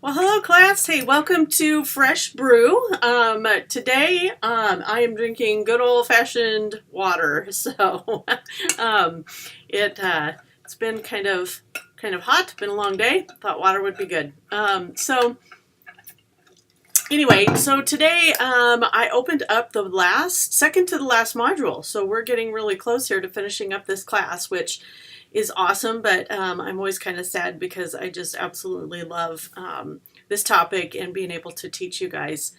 Well, hello class. Hey, welcome to Fresh Brew. Today I am drinking good old-fashioned water. So um, it's been kind of hot. Been a long day. Thought water would be good. So today I opened up the second to the last module. So we're getting really close here to finishing up this class, which is awesome, but I'm always kind of sad because I just absolutely love this topic and being able to teach you guys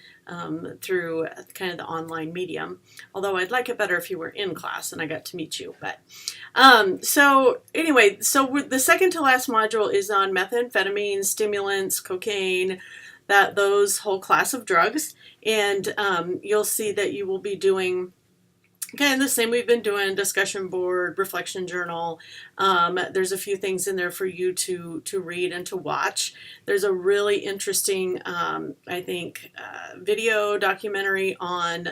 through kind of the online medium. Although I'd like it better if you were in class and I got to meet you. But so the second to last module is on methamphetamine, stimulants, cocaine, those whole class of drugs, and you'll see that you will be doing the same we've been doing: discussion board, reflection journal. There's a few things in there for you to read and to watch. There's a really interesting, video documentary on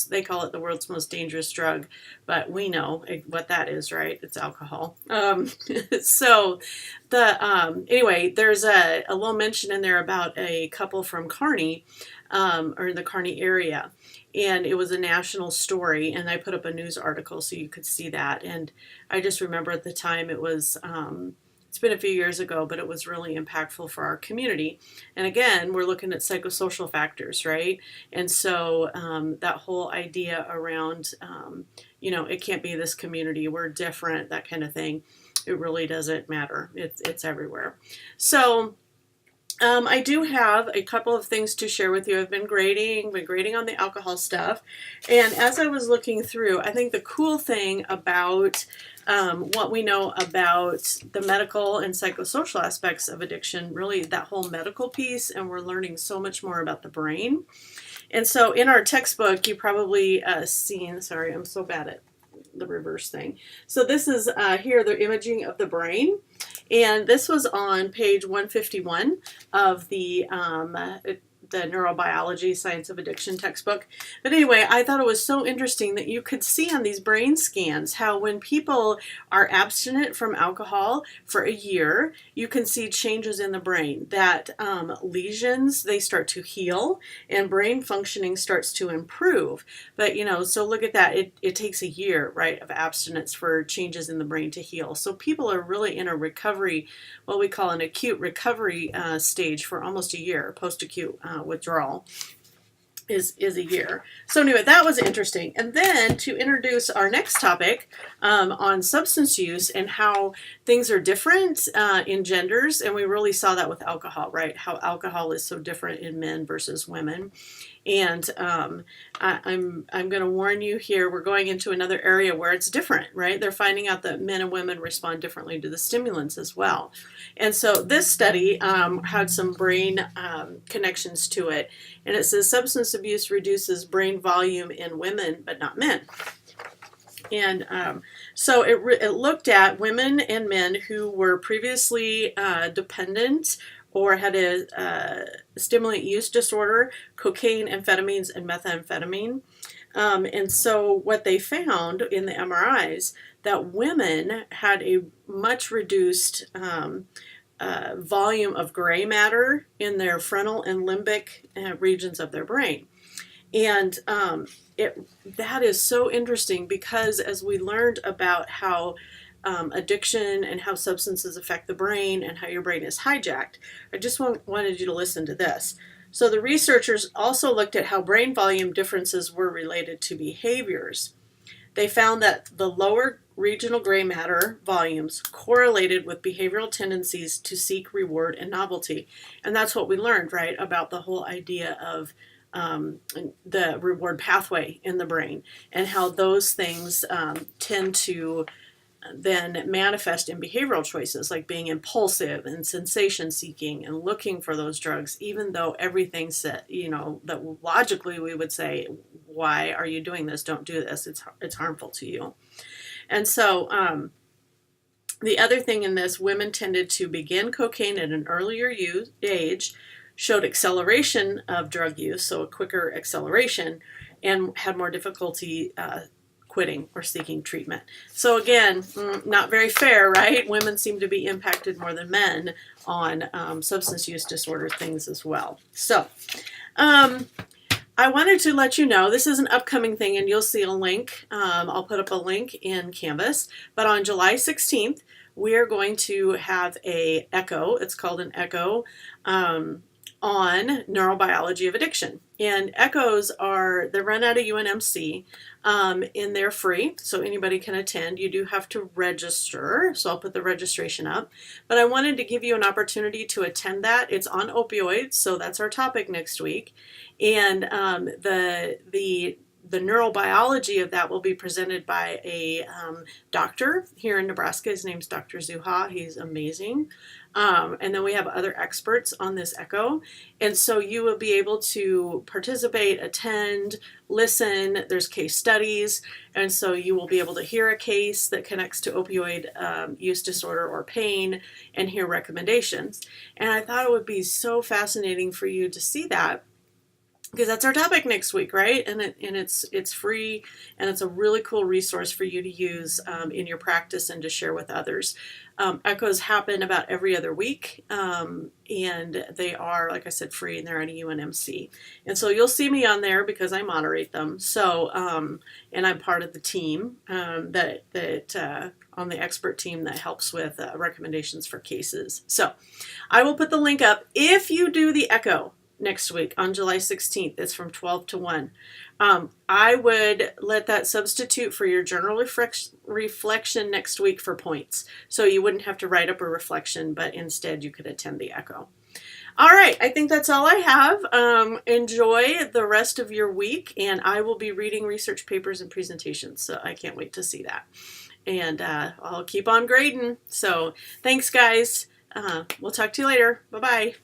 they call it the world's most dangerous drug, but we know what that is, right? It's alcohol. There's a little mention in there about a couple from Kearney, or the Kearney area. And it was a national story, and I put up a news article so you could see that. And I just remember at the time it's been a few years ago, but it was really impactful for our community. And again, we're looking at psychosocial factors, right? And so that whole idea around, it can't be this community, we're different, that kind of thing. It really doesn't matter. It's everywhere. So I do have a couple of things to share with you. I've been grading on the alcohol stuff. And as I was looking through, I think the cool thing about what we know about the medical and psychosocial aspects of addiction, really that whole medical piece, and we're learning so much more about the brain. And so in our textbook, you probably seen, sorry, I'm so bad at the reverse thing. So this is here, the imaging of the brain. And this was on page 151 of the Neurobiology Science of Addiction textbook. But anyway, I thought it was so interesting that you could see on these brain scans how when people are abstinent from alcohol for a year, you can see changes in the brain, that lesions, they start to heal and brain functioning starts to improve. But, so look at that. It takes a year, right, of abstinence for changes in the brain to heal. So people are really in a recovery, what we call an acute recovery stage for almost a year. Post-acute withdrawal is a year. So anyway, that was interesting. And then to introduce our next topic on substance use and how things are different in genders, and we really saw that with alcohol, right? How alcohol is so different in men versus women. And I'm going to warn you here, we're going into another area where it's different, right? They're finding out that men and women respond differently to the stimulants as well. And so this study had some brain connections to it. And it says substance abuse reduces brain volume in women, but not men. And so it looked at women and men who were previously dependent or had a stimulant use disorder, cocaine, amphetamines, and methamphetamine. And so what they found in the MRIs, that women had a much reduced volume of gray matter in their frontal and limbic regions of their brain. And that is so interesting because as we learned about how addiction and how substances affect the brain and how your brain is hijacked, I just wanted you to listen to this. So the researchers also looked at how brain volume differences were related to behaviors. They found that the lower regional gray matter volumes correlated with behavioral tendencies to seek reward and novelty. And that's what we learned, right, about the whole idea of the reward pathway in the brain and how those things tend to then manifest in behavioral choices like being impulsive and sensation seeking and looking for those drugs, even though everything said, that logically we would say, why are you doing this? Don't do this. It's harmful to you. And so the other thing in this, women tended to begin cocaine at an earlier age, showed acceleration of drug use, so a quicker acceleration, and had more difficulty quitting or seeking treatment. So again, not very fair, right? Women seem to be impacted more than men on substance use disorder things as well. So I wanted to let you know, this is an upcoming thing, and you'll see a link. I'll put up a link in Canvas. But on July 16th, we are going to have a echo. It's called an echo on neurobiology of addiction. And echoes they're run out of UNMC, and they're free, so anybody can attend. You do have to register, so I'll put the registration up. But I wanted to give you an opportunity to attend that. It's on opioids, so that's our topic next week. And the neurobiology of that will be presented by a doctor here in Nebraska. His name's Dr. Zuha. He's amazing. And then we have other experts on this echo. And so you will be able to participate, attend, listen. There's case studies. And so you will be able to hear a case that connects to opioid use disorder or pain and hear recommendations. And I thought it would be so fascinating for you to see that, because that's our topic next week, right? And it's free, and it's a really cool resource for you to use in your practice and to share with others. Echoes happen about every other week, and they are, like I said, free, and they're at a UNMC. And so you'll see me on there because I moderate them. So, and I'm part of the team on the expert team that helps with recommendations for cases. So I will put the link up. If you do the echo next week on July 16th, it's from 12 to 1. I would let that substitute for your journal reflection next week for points. So you wouldn't have to write up a reflection, but instead you could attend the echo. All right, I think that's all I have. Enjoy the rest of your week, and I will be reading research papers and presentations, so I can't wait to see that. And I'll keep on grading. So thanks, guys. We'll talk to you later. Bye-bye.